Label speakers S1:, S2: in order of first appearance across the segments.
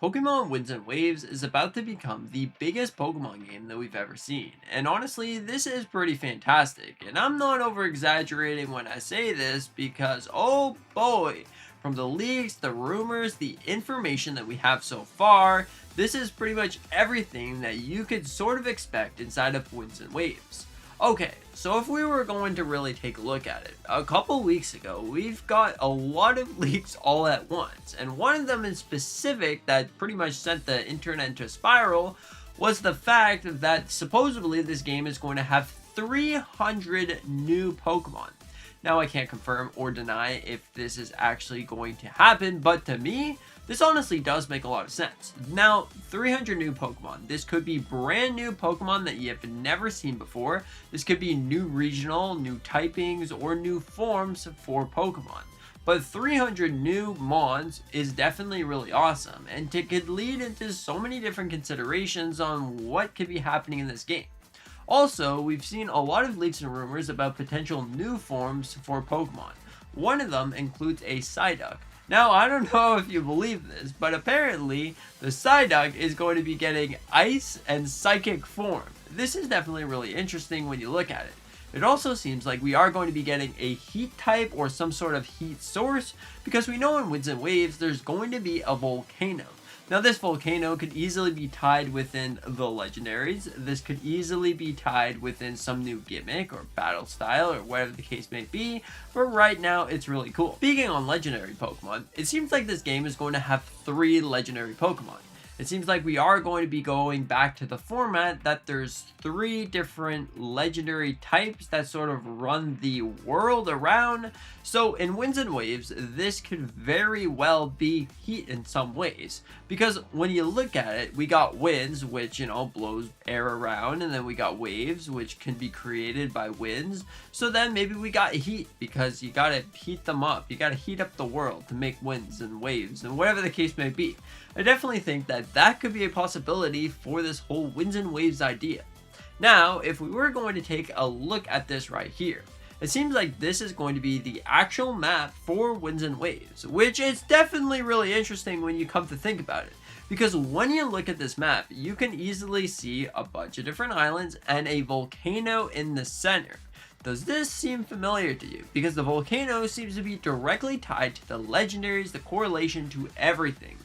S1: Pokemon Winds and Waves is about to become the biggest Pokemon game that we've ever seen, and honestly, this is pretty fantastic, and I'm not over exaggerating when I say this because, oh boy, from the leaks, the rumors, the information that we have so far, this is pretty much everything that you could sort of expect inside of Winds and Waves. Okay, so if we were going to really take a look at it, a couple weeks ago, we've got a lot of leaks all at once, and one of them in specific that pretty much sent the internet into a spiral was the fact that supposedly this game is going to have 300 new Pokemon. Now, I can't confirm or deny if this is actually going to happen, but to me, this honestly does make a lot of sense. Now, 300 new Pokemon. This could be brand new Pokemon that you have never seen before. This could be new regional, new typings, or new forms for Pokemon. But 300 new Mons is definitely really awesome, and it could lead into so many different considerations on what could be happening in this game. Also, we've seen a lot of leaks and rumors about potential new forms for Pokemon. One of them includes a Psyduck. Now, I don't know if you believe this, but apparently the Psyduck is going to be getting Ice and Psychic form. This is definitely really interesting when you look at it. It also seems like we are going to be getting a heat type or some sort of heat source, because we know in Winds and Waves there's going to be a volcano. Now, this volcano could easily be tied within the Legendaries. This could easily be tied within some new gimmick or battle style or whatever the case may be, but right now it's really cool. Speaking on legendary Pokemon, it seems like this game is going to have 3 legendary Pokemon. It seems like we are going to be going back to the format that there's 3 different legendary types that sort of run the world around. So in Winds and Waves, this could very well be heat in some ways. Because when you look at it, we got winds, which, blows air around, and then we got waves, which can be created by winds. So then maybe we got heat, because you gotta heat them up. You gotta heat up the world to make winds and waves, and whatever the case may be. I definitely think that could be a possibility for this whole Winds and Waves idea. Now, if we were going to take a look at this right here, it seems like this is going to be the actual map for Winds and Waves, which is definitely really interesting when you come to think about it. Because when you look at this map, you can easily see a bunch of different islands and a volcano in the center. Does this seem familiar to you? Because the volcano seems to be directly tied to the legendaries, the correlation to everything.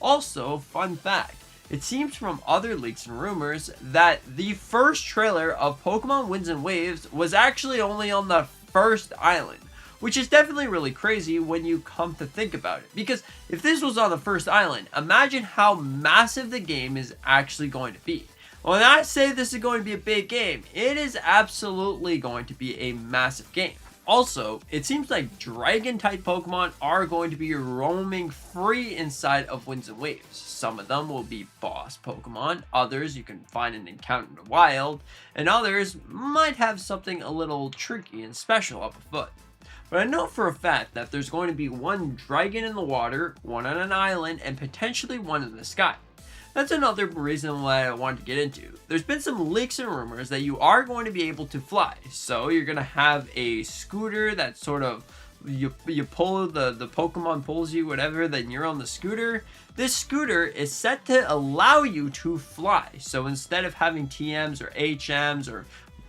S1: Also, fun fact, it seems from other leaks and rumors that the first trailer of Pokemon Winds and Waves was actually only on the first island, which is definitely really crazy when you come to think about it. Because if this was on the first island, imagine how massive the game is actually going to be. When I say this is going to be a big game, it is absolutely going to be a massive game. Also, it seems like Dragon-type Pokemon are going to be roaming free inside of Winds and Waves. Some of them will be boss Pokemon, others you can find and encounter in the wild, and others might have something a little tricky and special up afoot. But I know for a fact that there's going to be one dragon in the water, one on an island, and potentially one in the sky. That's another reason why I wanted to get into. There's been some leaks and rumors that you are going to be able to fly. So you're going to have a scooter that sort of, you pull, the Pokemon pulls you, whatever, then you're on the scooter. This scooter is set to allow you to fly. So instead of having TMs or HMs or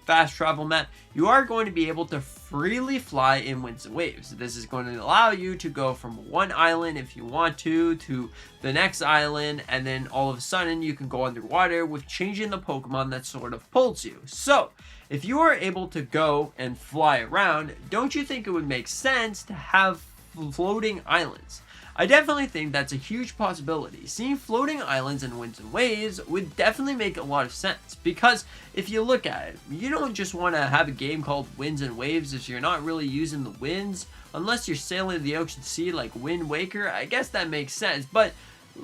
S1: fast travel map, you are going to be able to freely fly in Winds and Waves. This is going to allow you to go from one island if you want to the next island, and then all of a sudden you can go underwater with changing the Pokemon that sort of pulls you. So if you are able to go and fly around, don't you think it would make sense to have floating islands? I definitely think that's a huge possibility. Seeing floating islands in Winds and Waves would definitely make a lot of sense, because if you look at it, you don't just want to have a game called Winds and Waves if you're not really using the winds, unless you're sailing the ocean sea like Wind Waker. I guess that makes sense, but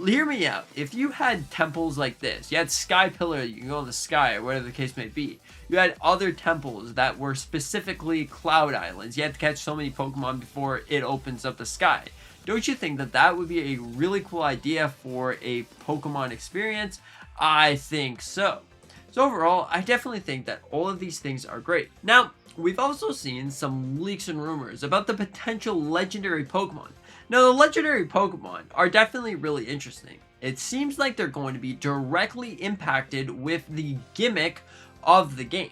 S1: hear me out. If you had temples like this, you had Sky Pillar, you can go in the sky or whatever the case may be. You had other temples that were specifically cloud islands. You had to catch so many Pokemon before it opens up the sky. Don't you think that would be a really cool idea for a Pokemon experience? I think so. So overall, I definitely think that all of these things are great. Now, we've also seen some leaks and rumors about the potential legendary Pokemon. Now, the legendary Pokemon are definitely really interesting. It seems like they're going to be directly impacted with the gimmick of the game.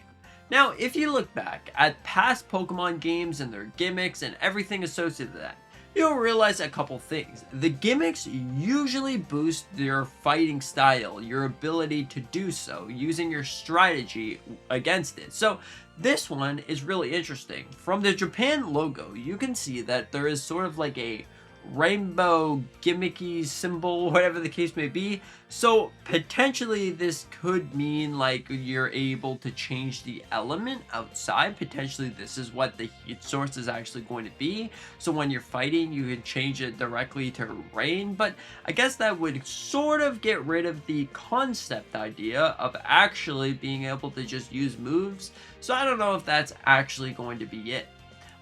S1: Now, if you look back at past Pokemon games and their gimmicks and everything associated with that, you'll realize a couple things. The gimmicks usually boost your fighting style, your ability to do so, using your strategy against it. So this one is really interesting. From the Japan logo, you can see that there is sort of like a rainbow gimmicky symbol, whatever the case may be. So potentially this could mean like you're able to change the element outside. Potentially this is what the heat source is actually going to be. So when you're fighting, you can change it directly to rain. But I guess that would sort of get rid of the concept idea of actually being able to just use moves. So I don't know if that's actually going to be it.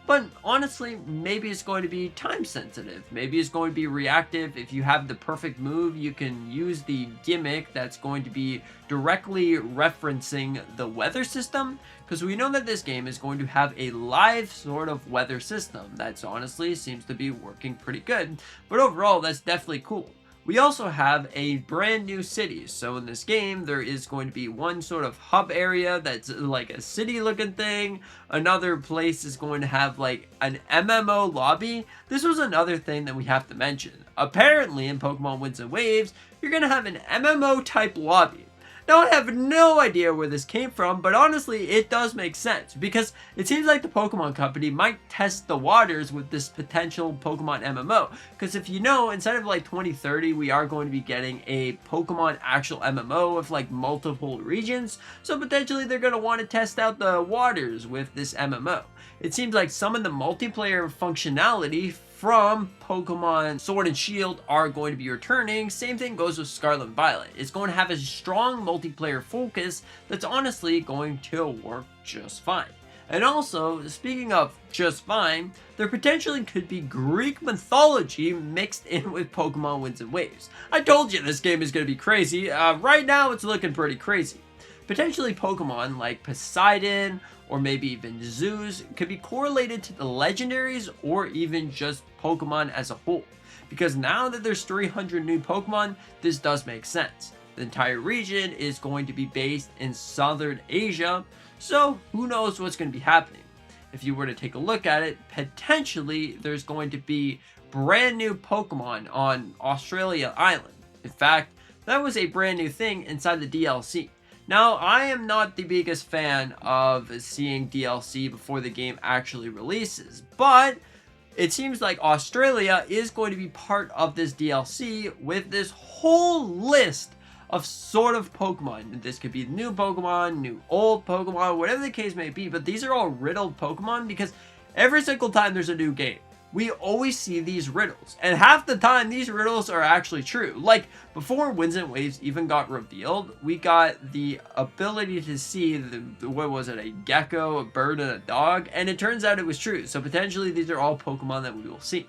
S1: But honestly, maybe it's going to be time sensitive. Maybe it's going to be reactive. If you have the perfect move, you can use the gimmick that's going to be directly referencing the weather system. Because we know that this game is going to have a live sort of weather system. That's honestly seems to be working pretty good. But overall, that's definitely cool. We also have a brand new city. So in this game, there is going to be one sort of hub area that's like a city looking thing. Another place is going to have like an MMO lobby. This was another thing that we have to mention. Apparently in Pokemon Winds and Waves, you're going to have an MMO type lobby. Now, I have no idea where this came from, but honestly, it does make sense because it seems like the Pokemon Company might test the waters with this potential Pokemon MMO. Because if you know, inside of like 2030, we are going to be getting a Pokemon actual MMO with like multiple regions. So potentially they're going to want to test out the waters with this MMO. It seems like some of the multiplayer functionality from Pokemon Sword and Shield are going to be returning. Same thing goes with Scarlet and Violet. It's going to have a strong multiplayer focus that's honestly going to work just fine. And also, speaking of just fine, there potentially could be Greek mythology mixed in with Pokemon Winds and Waves. I told you this game is going to be crazy. Right now, it's looking pretty crazy. Potentially Pokemon like Poseidon or maybe even Zeus could be correlated to the Legendaries or even just Pokemon as a whole. Because now that there's 300 new Pokemon, this does make sense. The entire region is going to be based in Southern Asia, so who knows what's going to be happening. If you were to take a look at it, potentially there's going to be brand new Pokemon on Australia Island. In fact, that was a brand new thing inside the DLC. Now, I am not the biggest fan of seeing DLC before the game actually releases, but it seems like Australia is going to be part of this DLC with this whole list of sort of Pokemon. This could be new Pokemon, new old Pokemon, whatever the case may be, but these are all riddled Pokemon because every single time there's a new game, we always see these riddles. And half the time, these riddles are actually true. Like, before Winds and Waves even got revealed, we got the ability to see, what was it, a gecko, a bird, and a dog. And it turns out it was true. So potentially, these are all Pokemon that we will see.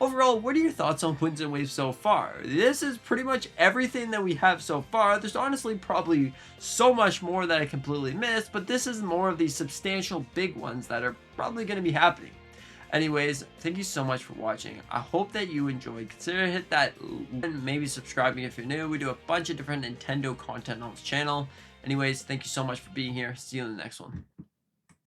S1: Overall, what are your thoughts on Winds and Waves so far? This is pretty much everything that we have so far. There's honestly probably so much more that I completely missed, but this is more of the substantial big ones that are probably going to be happening. Anyways, thank you so much for watching. I hope that you enjoyed. Consider hit that and maybe subscribing if you're new. We do a bunch of different Nintendo content on this channel. Anyways, thank you so much for being here. See you in the next one.